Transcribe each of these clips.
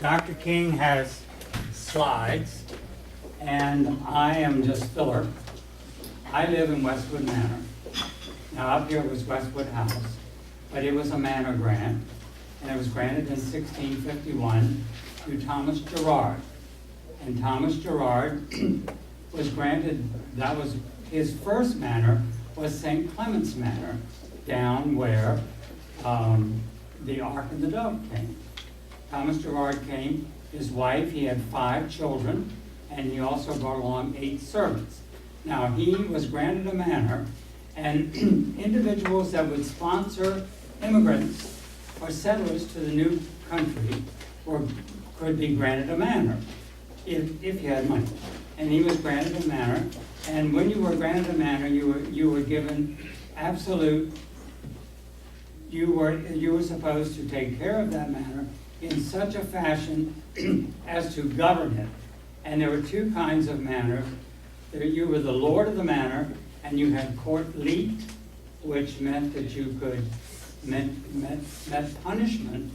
Dr. King has slides, and I am just filler. I live in Westwood Manor. Now, up here was Westwood House, but it was a manor grant, and it was granted in 1651 to Thomas Gerard. And Thomas Gerard was granted, that was his first manor, was St. Clement's Manor, down where the Ark and the Dove came. Thomas Gerard came, his wife, he had 5 children, and he also brought along 8 servants. Now, he was granted a manor, and individuals that would sponsor immigrants or settlers to the new country could be granted a manor if you had money. And he was granted a manor, and when you were granted a manor, you were given absolute. You were supposed to take care of that manor in such a fashion as to govern it. And there were 2 kinds of manors. You were the lord of the manor, and you had court leet, which meant that you could met punishment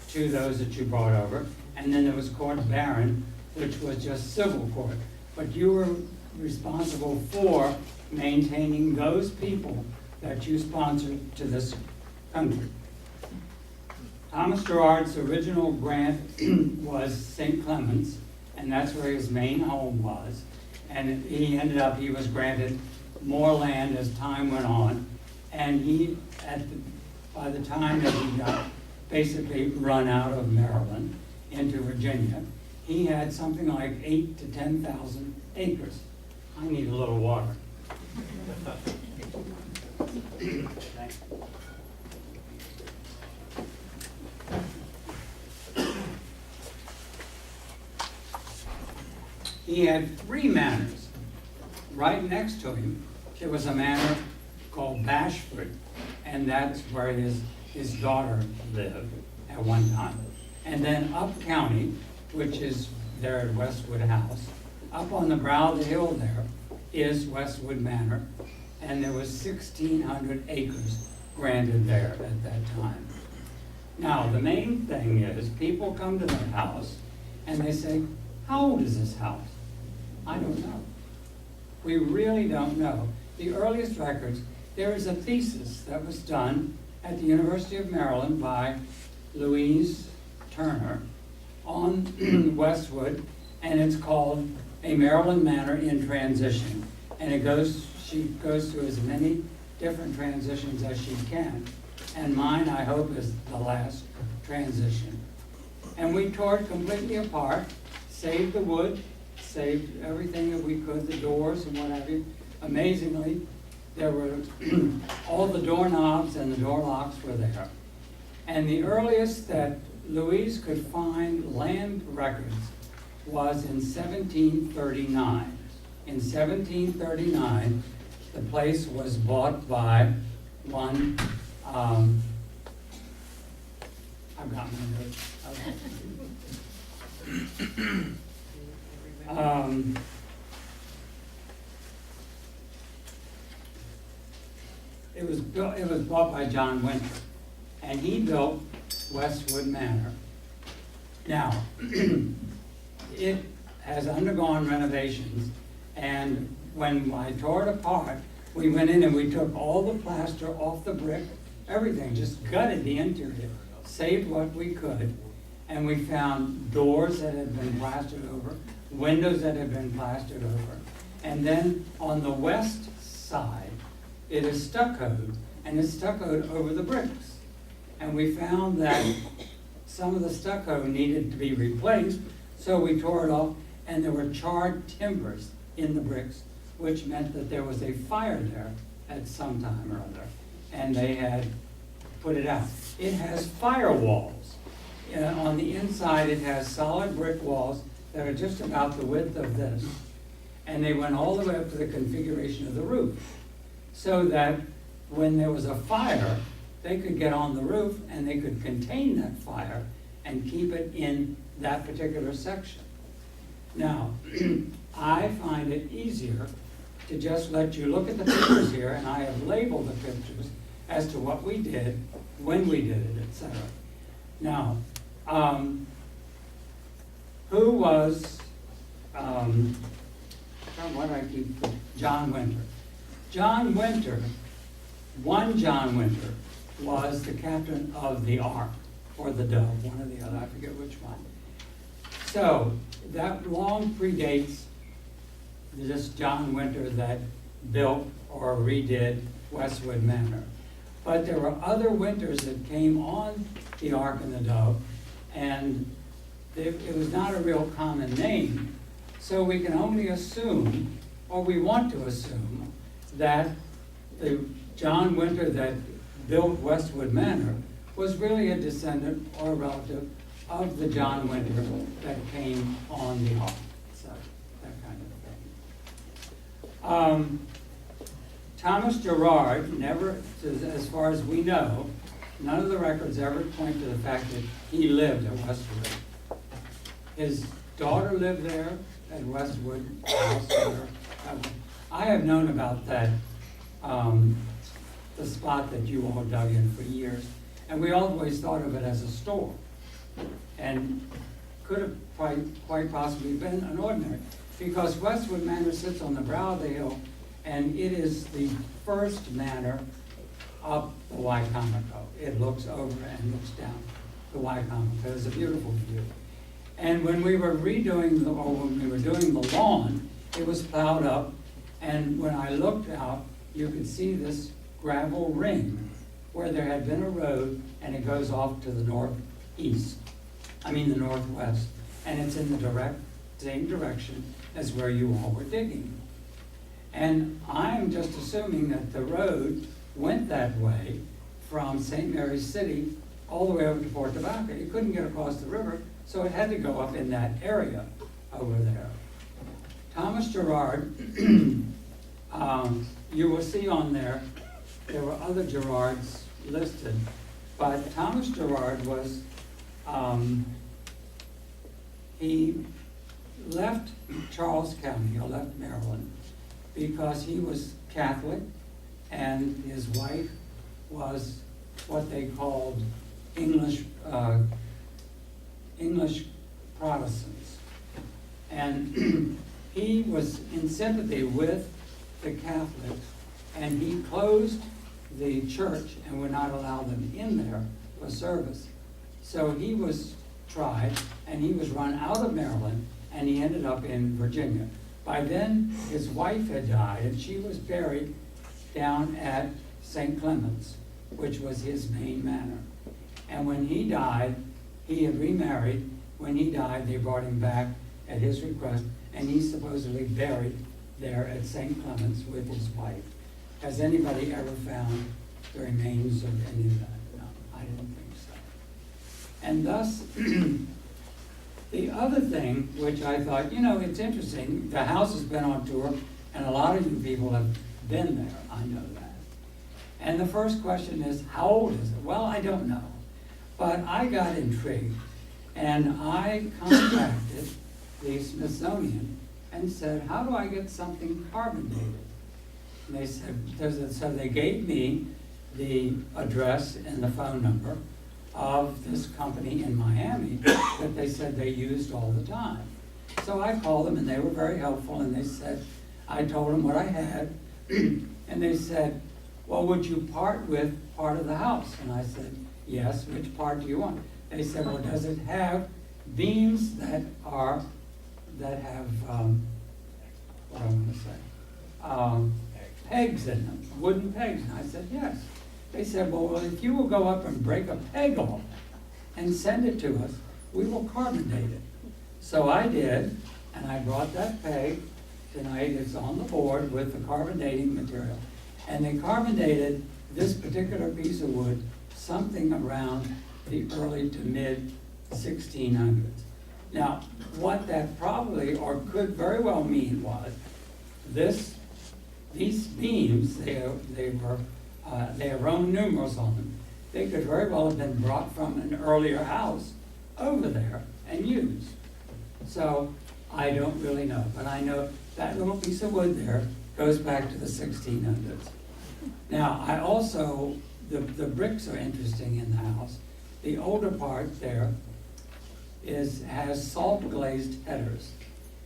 to those that you brought over. And then there was court baron, which was just civil court. But you were responsible for maintaining those people that you sponsored to this country. Thomas Gerard's original grant was St. Clement's, and that's where his main home was. And he was granted more land as time went on. And by the time that he got basically run out of Maryland into Virginia, he had something like 8,000 to 10,000 acres. I need a little water. Thanks. He had 3 manors. Right next to him, there was a manor called Bashford, and that's where his daughter lived at one time. And then up county, which is there at Westwood House, up on the brow of the hill there is Westwood Manor, and there was 1,600 acres granted there at that time. Now, the main thing is, people come to that house and they say, how old is this house? I don't know. We really don't know. The earliest records, there is a thesis that was done at the University of Maryland by Louise Turner on Westwood, and it's called A Maryland Manor in Transition. And she goes through as many different transitions as she can. And mine, I hope, is the last transition. And we tore it completely apart, saved the wood, saved everything that we could, the doors and what have you. Amazingly, there were all the doorknobs and the door locks were there. And the earliest that Louise could find land records was in 1739. In 1739, the place was bought by one, I've got my notes. It was bought by John Winter, and he built Westwood Manor. Now, it has undergone renovations, and when I tore it apart, we went in and we took all the plaster off the brick, everything, just gutted the interior, saved what we could, and we found doors that had been plastered over, windows that had been plastered over, and then on the west side, it is stuccoed, and it's stuccoed over the bricks. And we found that some of the stucco needed to be replaced, so we tore it off, and there were charred timbers in the bricks, which meant that there was a fire there at some time or other, and they had put it out. It has firewalls. On the inside, it has solid brick walls that are just about the width of this, and they went all the way up to the configuration of the roof, so that when there was a fire, they could get on the roof and they could contain that fire and keep it in that particular section. Now, I find it easier to just let you look at the pictures here, and I have labeled the pictures as to what we did, when we did it, etc. Now, who was, John Winter. John Winter, one John Winter, was the captain of the Ark, or the Dove, one or the other, I forget which one. So, that long predates this John Winter that built or redid Westwood Manor. But there were other Winters that came on the Ark and the Dove, and it was not a real common name. So we can only assume, or we want to assume, that the John Winter that built Westwood Manor was really a descendant or a relative of the John Winter that came on the Ark. So, that kind of thing. Thomas Gerard never, as far as we know, none of the records ever point to the fact that he lived at Westwood. His daughter lived there at Westwood House. I have known about that, the spot that you all dug in for years, and we always thought of it as a store, and could have quite possibly been an ordinary, because Westwood Manor sits on the brow of the hill, and it is the first manor up the Wicomico. It looks over and looks down the Wicomico. It's a beautiful view. And when we were redoing when we were doing the lawn, it was plowed up, and when I looked out, you could see this gravel ring where there had been a road, and it goes off to the northwest, and it's in the same direction as where you all were digging. And I'm just assuming that the road went that way from St. Mary's City all the way over to Port Tobacco. You couldn't get across the river, so it had to go up in that area over there. Thomas Gerard, you will see on there were other Gerards listed, but Thomas Gerard was, he left Charles County, or left Maryland, because he was Catholic, and his wife was what they called English Protestants. And he was in sympathy with the Catholics, and he closed the church and would not allow them in there for service. So he was tried, and he was run out of Maryland, and he ended up in Virginia. By then, his wife had died, and she was buried down at St. Clement's, which was his main manor. And when he died, he had remarried. When he died, they brought him back at his request, and he's supposedly buried there at St. Clement's with his wife. Has anybody ever found the remains of any of that? No, I didn't think so. And thus, the other thing, which I thought, it's interesting, the house has been on tour, and a lot of you people have been there, I know that. And the first question is, how old is it? Well, I don't know. But I got intrigued, and I contacted the Smithsonian and said, how do I get something carbon dated? And they said, so they gave me the address and the phone number of this company in Miami that they said they used all the time. So I called them, and they were very helpful, and they said, I told them what I had, and they said, well, would you part with part of the house? And I said, yes, which part do you want? They said, well, does it have beams that have, what am I going to say? Pegs in them, wooden pegs. And I said, yes. They said, well, if you will go up and break a peg off and send it to us, we will carbon date it. So I did, and I brought that peg. Tonight it's on the board with the carbon dating material. And they carbon dated this particular piece of wood something around the early to mid 1600s. Now, what that probably or could very well mean was these beams, they have Roman numerals on them. They could very well have been brought from an earlier house over there and used. So I don't really know, but I know that little piece of wood there goes back to the 1600s. Now, I also, the bricks are interesting in the house. The older part there has salt glazed headers.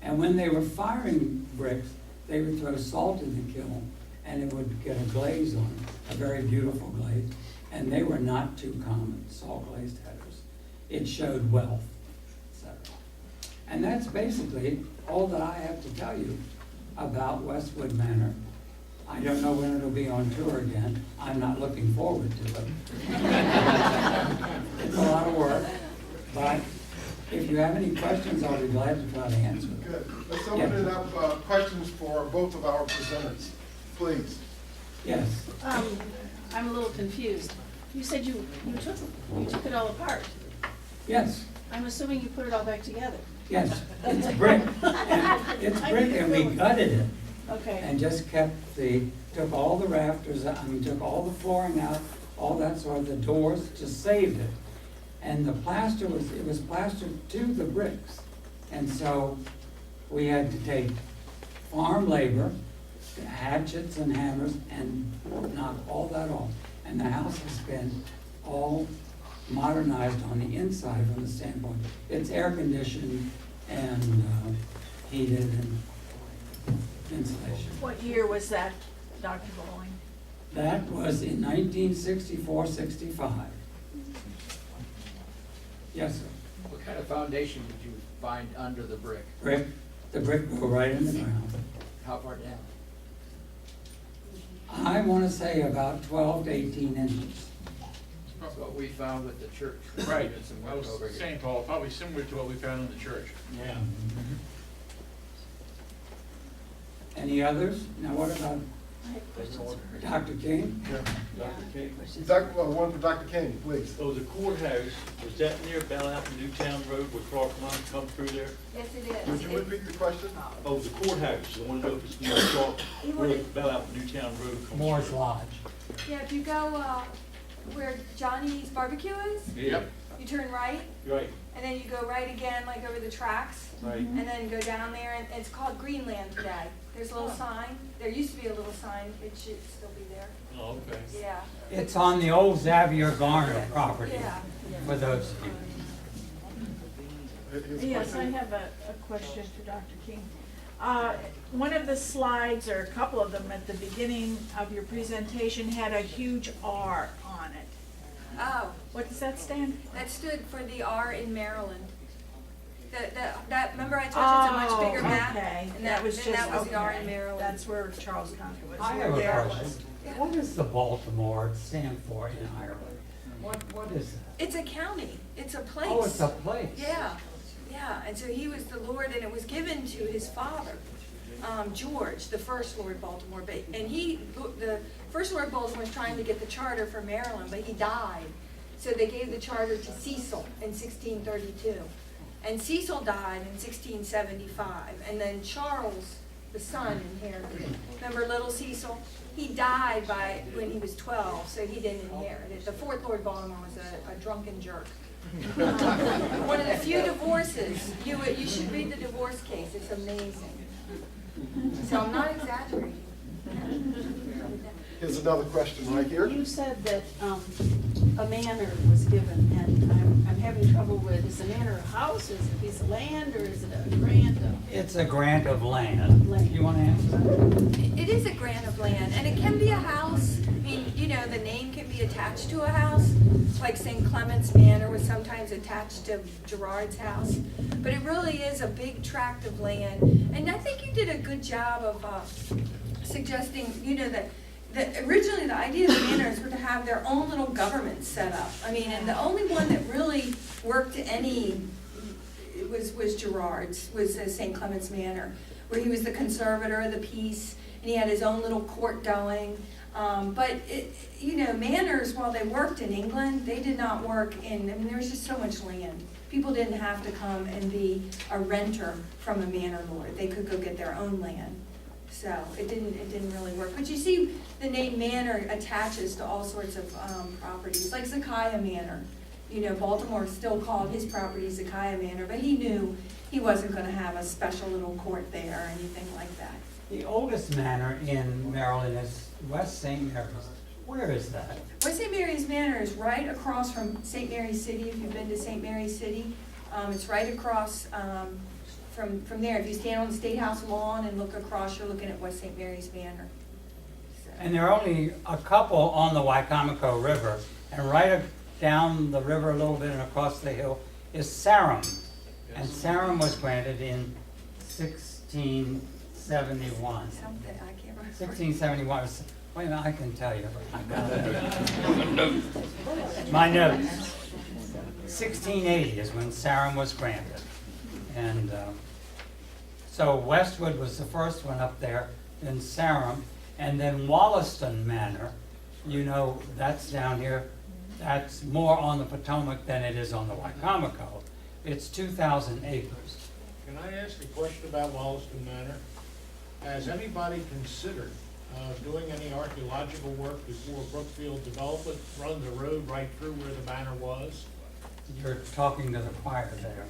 And when they were firing bricks, they would throw salt in the kiln and it would get a glaze on it, a very beautiful glaze. And they were not too common, salt glazed headers. It showed wealth, etc. And that's basically all that I have to tell you about Westwood Manor. I don't know when it'll be on tour again. I'm not looking forward to it. It's a lot of work, but if you have any questions, I'll be glad to try to answer them. Good. Let's open it up, questions for both of our presenters, please. Yes. I'm a little confused. You said you took it all apart. Yes. I'm assuming you put it all back together. Yes. It's brick. It's brick, and we gutted it. Okay. And just took all the rafters, took all the flooring out, all that sort of, the doors, just saved it. And the plaster it was plastered to the bricks. And so we had to take farm labor, hatchets and hammers, and knock all that off. And the house has been all modernized on the inside from the standpoint. It's air conditioned and heated and insulation. What year was that, Dr. Bowling? That was in 1964-65. Yes, sir. What kind of foundation would you find under the brick? Brick, the brick will go right in the ground. How far down? I want to say about 12 to 18 inches. That's what we found with the church. Right, Did some I work was over here. saying, Paul, probably similar to what we found in the church. Yeah. Any others? Now what about I have questions for her. Dr. King? Dr. King. Questions. One for Dr. King, please. So the courthouse, was that near Belknap Newtown Road where Clark Line come through there? Yes, it is. Would you repeat the question? Oh, the courthouse, the one that was near Clark, where Belknap Newtown Road comes through. Moore's Lodge. Yeah, if you go where Johnny's Barbecue is, Yeah, you turn right, right, and then you go right again, like over the tracks, right. and then go down there, and it's called Greenland today. There's a little sign. There used to be a little sign. It should still be there. Oh, okay. Yeah. It's on the old Xavier Garner property, Yeah. for those of you. His Yes, I question? have a question for Dr. King. One of the slides, or a couple of them at the beginning of your presentation, had a huge R on it. Oh, What does that stand for? that stood for the R in Maryland. That remember I told you it's a much bigger map, Okay, and that was just, that was the R in okay. Maryland. That's where Charles County was. I have There a it question. was. What does the Baltimore stand for in Ireland? What is that? It's a county. It's a place. Oh, it's a place. Yeah, yeah, and so he was the Lord, and it was given to his father, George, the first Lord Baltimore. And the first Lord Baltimore was trying to get the charter for Maryland, but he died. So they gave the charter to Cecil in 1632. And Cecil died in 1675, and then Charles, the son, inherited it. Remember little Cecil? He died when he was 12, so he didn't inherit it. The fourth Lord Baltimore was a drunken jerk. One of the few divorces. You should read the divorce case. It's amazing. So I'm not exaggerating. Here's another question right here. You said that a manor was given, and I'm having trouble with, is a manor a house, is it a piece of land, or is it a grant? It's a grant of land. Land. You want to answer that? It is a grant of land, and it can be a house. I mean, the name can be attached to a house, like St. Clement's Manor was sometimes attached to Gerard's house. But it really is a big tract of land, and I think you did a good job of suggesting, that originally the idea of the manors were to have their own little government set up. I mean, and the only one that really worked was Gerard's, was St. Clement's Manor, where he was the conservator of the peace, and he had his own little court going. But manors, while they worked in England, they did not work there was just so much land. People didn't have to come and be a renter from a manor lord. They could go get their own land. So it didn't really work. But you see, the name Manor attaches to all sorts of properties, like Zekiah Manor. Baltimore still called his property Zekiah Manor, but he knew he wasn't going to have a special little court there or anything like that. The oldest manor in Maryland is West St. Mary's. Where is that? West St. Mary's Manor is right across from St. Mary's City, if you've been to St. Mary's City. It's right across, from there. If you stand on the State House lawn and look across, you're looking at West St. Mary's Manor. So- And there are only a couple on the Wycomico River, and right down the river a little bit and across the hill is Sarum. And Sarum was granted in 1671. Something, I can't remember. 1671, wait a minute, I can tell you. I got it. My notes. 1680 is when Sarum was granted. And so Westwood was the first one up there, then Sarum, and then Wollaston Manor, you know, that's down here. That's more on the Potomac than it is on the Wycomico. It's 2,000 acres. Can I ask a question about Wollaston Manor? Has anybody considered doing any archaeological work before Brookfield Development runs a road right through where the manor was? You're talking to the choir there.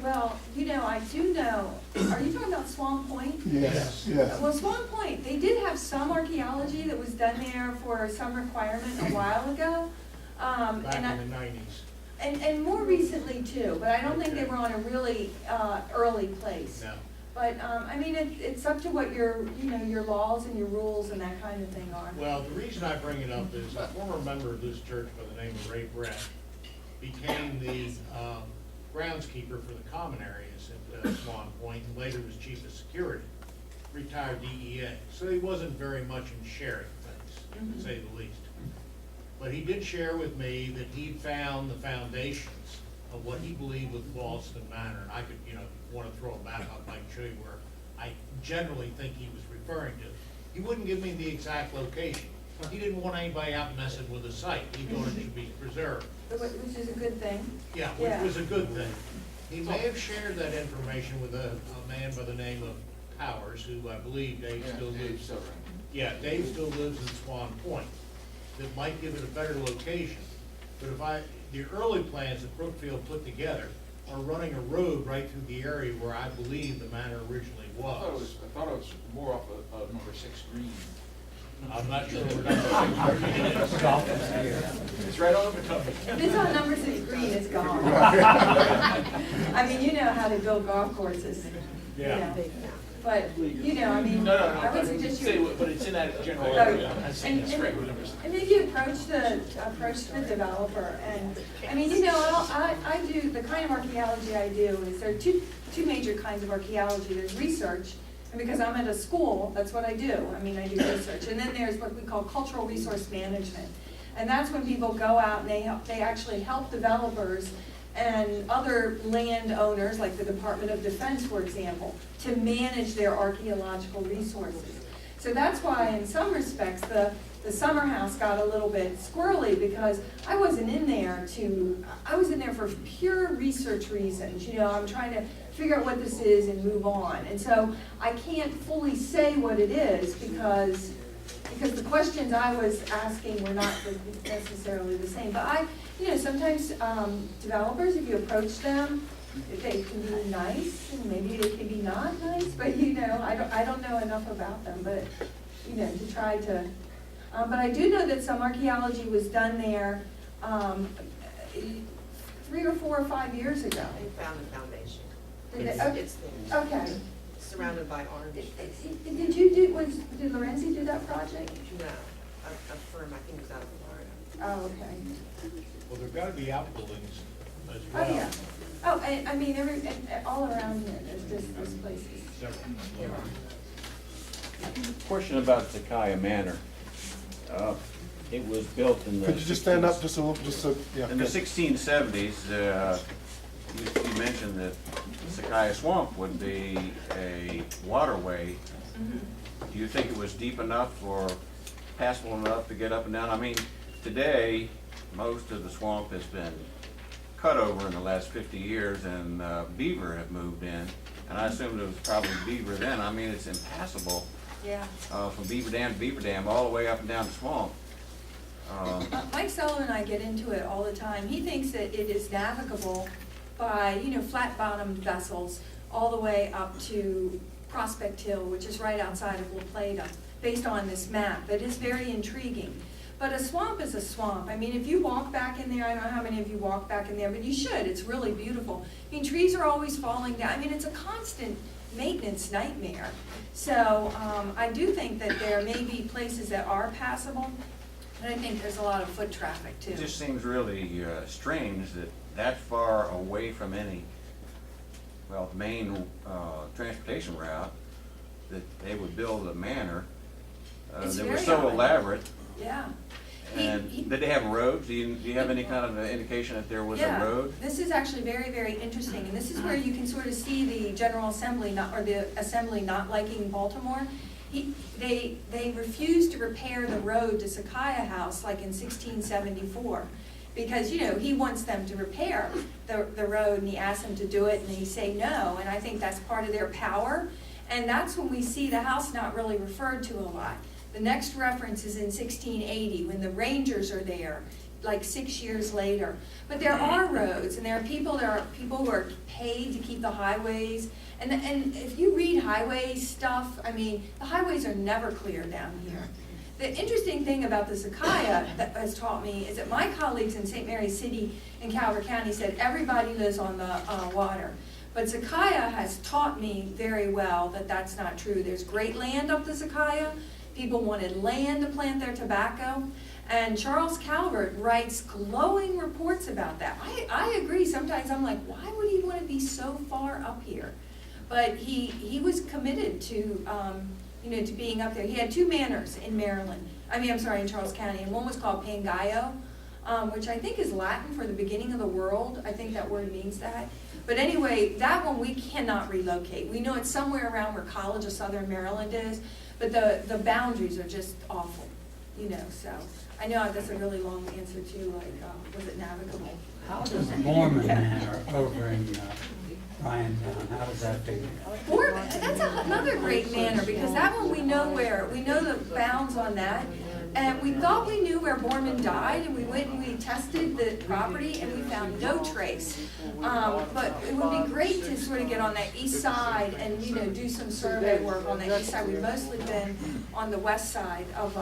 Well, you know, I do know, are you talking about Swan Point? Yes, yes. Well, Swan Point, they did have some archaeology that was done there for some requirement a while ago. Back And in the 90s? and more recently too, but I don't think they were on a really early place. No. But, I mean, it's up to what your, you know, your laws and your rules and that kind of thing are. Well, the reason I bring it up is a former member of this church by the name of Ray Brett became the groundskeeper for the common areas at Swan Point, and later was chief of security, retired DEA. So he wasn't very much in sharing things, to say the least. But he did share with me that he found the foundations of what he believed was Wollaston Manor. And I could, you know, if you want to throw a map up, I can show you where I generally think he was referring to. He wouldn't give me the exact location. He didn't want anybody out messing with the site. He thought it should be preserved. Which is a good thing. Yeah, which was a good thing. He may have shared that information with a man by the name of Powers, who I believe Dave still lives. Yeah, Dave still lives in Swan Point. That might give it a better location. But the early plans that Brookfield put together are running a road right through the area where I believe the manor originally I thought was. it was more off of number 6 Green. I'm not sure where number 6 Green is. It's right on the Potomac. If it's on number 6 green, it's gone. I mean, you know how they build golf courses. you Yeah. know. But, you know, I mean, I would suggest you. But it's in that general Oh, area. And if you approach the developer, and, I mean, you know, I do, the kind of archaeology I do is there are two major kinds of archaeology. There's research, and because I'm at a school, that's what I do. I mean, I do research. And then there's what we call cultural resource management. And that's when people go out and they actually help developers and other landowners, like the Department of Defense, for example, to manage their archaeological resources. So that's why, in some respects, the summer house got a little bit squirrely, because I wasn't in there I was in there for pure research reasons. You know, I'm trying to figure out what this is and move on. And so I can't fully say what it is, because the questions I was asking were not necessarily the same. But you know, sometimes developers, if you approach them, they can be nice, and maybe they can be not nice, but you know, I don't know enough about them, but you know, to try to, but I do know that some archaeology was done there 3 or 4 or 5 years ago. They found the foundation. Did It's, they- it's there, Okay. surrounded by orange. Did Lorenzi do that project? No, a firm, I think it was out of Florida. Oh, okay. Well, there've got to be outbuildings as Oh, well. yeah. Oh, and I mean, all around here, there's places. Several. Question about Sakaya Manor. It was built in the. Could you just stand up just a little, yeah. In the good. 1670s, you mentioned that Sakaya Swamp would be a waterway. Do you think it was deep enough or passable enough to get up and down? I mean, today, most of the swamp has been cut over in the last 50 years, and beaver have moved in. And I assumed it was probably beaver then. I mean, it's impassable Yeah. from beaver dam to beaver dam, all the way up and down the swamp. Mike Sullivan and I get into it all the time. He thinks that it is navigable by, you know, flat-bottomed vessels all the way up to Prospect Hill, which is right outside of La Plata, based on this map. It is very intriguing. But a swamp is a swamp. I mean, if you walk back in there, I don't know how many of you walk back in there, but you should. It's really beautiful. I mean, trees are always falling down. I mean, it's a constant maintenance nightmare. So I do think that there may be places that are passable, and I think there's a lot of foot traffic too. It just seems really strange that far away from any, well, main transportation route, that they would build a manor It's that was very so odd. elaborate. Yeah. And did they have roads? Do you have any kind of indication that there was a Yeah, road? this is actually very, very interesting, and this is where you can sort of see the General Assembly or the Assembly not liking Baltimore. They refused to repair the road to Sakaya House like in 1674, because, he wants them to repair the road, and he asked them to do it, and they say no, and I think that's part of their power, and that's when we see the house not really referred to a lot. The next reference is in 1680, when the Rangers are there, like 6 years later. But there are roads, and there are people who are paid to keep the highways. And if you read highway stuff, I mean, the highways are never clear down here. The interesting thing about the Sakaya that has taught me is that my colleagues in St. Mary's City and Calvert County said everybody lives on the water. But Sakaya has taught me very well that that's not true. There's great land up the Sakaya. People wanted land to plant their tobacco. And Charles Calvert writes glowing reports about that. I agree. Sometimes I'm like, why would he want to be so far up here? But he was committed to, to being up there. He had 2 manors in Maryland. In Charles County. And one was called Pangayo, which I think is Latin for the beginning of the world. I think that word means that. But anyway, that one we cannot relocate. We know it's somewhere around where College of Southern Maryland is. But the boundaries are just awful, so I know that's a really long answer to, was it navigable? How does Mormon Manor over in Bryantown, how does that figure? That's another great manor, because that one we know the bounds on that. And we thought we knew where Borman died, and we went and we tested the property, and we found no trace. But it would be great to sort of get on that east side and, do some survey work on that east side. We've mostly been on the west side of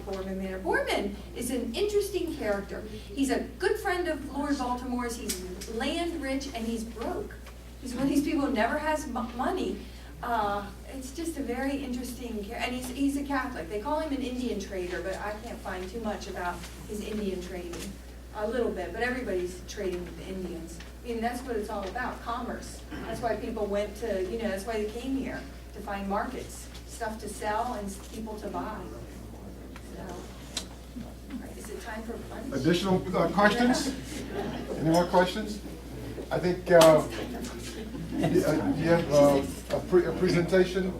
Borman Manor. Borman is an interesting character. He's a good friend of Lord Baltimore's. He's land rich, and he's broke. He's one of these people who never has money. It's just a very interesting character, and he's a Catholic. They call him an Indian trader, but I can't find too much about his Indian trading. A little bit, but everybody's trading with the Indians. That's what it's all about, commerce. That's why people went to, that's why they came here, to find markets, stuff to sell and people to buy. So, all right, is it time for lunch? Additional questions? Any more questions? I think, you have a presentation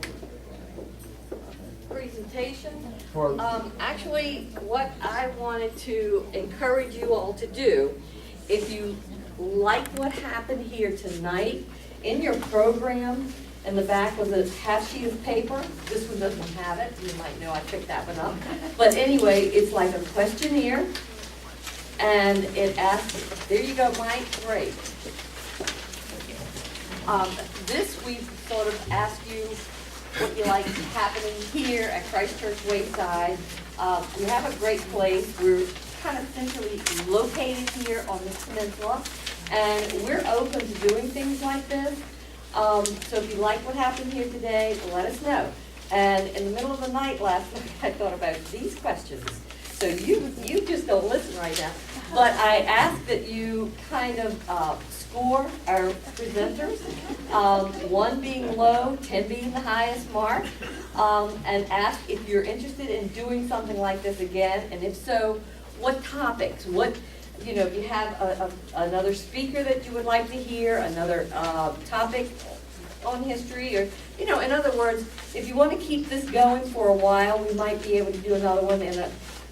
for... Actually, what I wanted to encourage you all to do, if you like what happened here tonight, in your program, in the back was a half sheet of paper. This one doesn't have it. You might know I picked that one up. But anyway, it's like a questionnaire, and it asks, there you go, Mike, great. This we sort of ask you what you like happening here at Christ Church Wayside. We have a great place. We're kind of centrally located here on this peninsula, and we're open to doing things like this. So if you like what happened here today, let us know. And in the middle of the night last night, I thought about these questions. So you just don't listen right now. But I ask that you kind of score our presenters, 1 being low, 10 being the highest mark, and ask if you're interested in doing something like this again, and if so, what topics, if you have another speaker that you would like to hear, another topic on history, or, in other words, if you want to keep this going for a while, we might be able to do another one in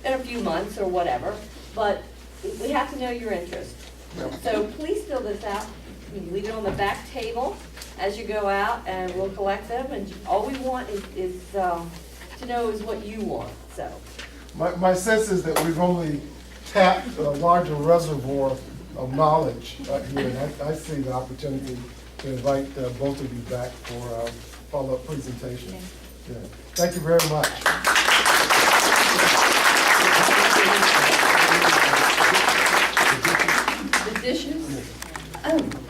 a few months or whatever, but we have to know your interest. So please fill this out. You can leave it on the back table as you go out, and we'll collect them, and all we want is to know is what you want, so. My sense is that we've only tapped a larger reservoir of knowledge here, and I see the opportunity to invite both of you back for a follow-up presentation. Yeah. Thank you very much. The dishes? Oh,